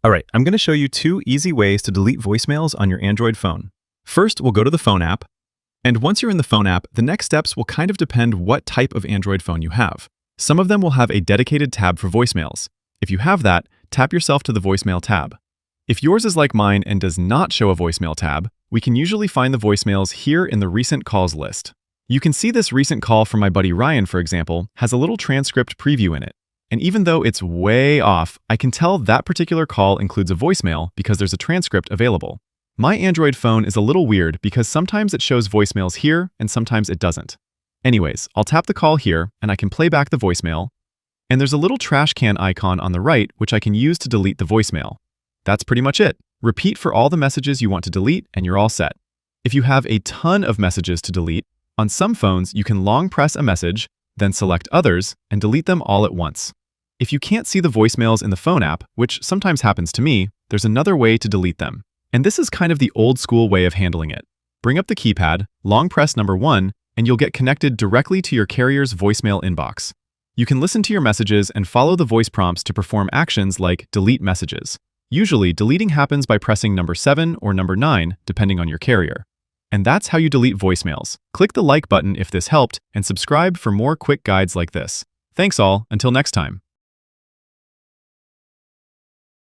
All right, I'm going to show you two easy ways to delete voicemails on your Android phone. First, we'll go to the phone app. And once you're in the phone app, the next steps will kind of depend what type of Android phone you have. Some of them will have a dedicated tab for voicemails. If you have that, tap yourself to the voicemail tab. If yours is like mine and does not show a voicemail tab, we can usually find the voicemails here in the recent calls list. You can see this recent call from my buddy Ryan, for example, has a little transcript preview in it. And even though it's way off, I can tell that particular call includes a voicemail because there's a transcript available. My Android phone is a little weird because sometimes it shows voicemails here and sometimes it doesn't. Anyways, I'll tap the call here and I can play back the voicemail. And there's a little trash can icon on the right which I can use to delete the voicemail. That's pretty much it. Repeat for all the messages you want to delete and you're all set. If you have a ton of messages to delete, on some phones you can long press a message, then select others and delete them all at once. If you can't see the voicemails in the phone app, which sometimes happens to me, there's another way to delete them. And this is kind of the old school way of handling it. Bring up the keypad, long press number 1, and you'll get connected directly to your carrier's voicemail inbox. You can listen to your messages and follow the voice prompts to perform actions like delete messages. Usually, deleting happens by pressing number 7 or number 9, depending on your carrier. And that's how you delete voicemails. Click the like button if this helped, and subscribe for more quick guides like this. Thanks all, until next time.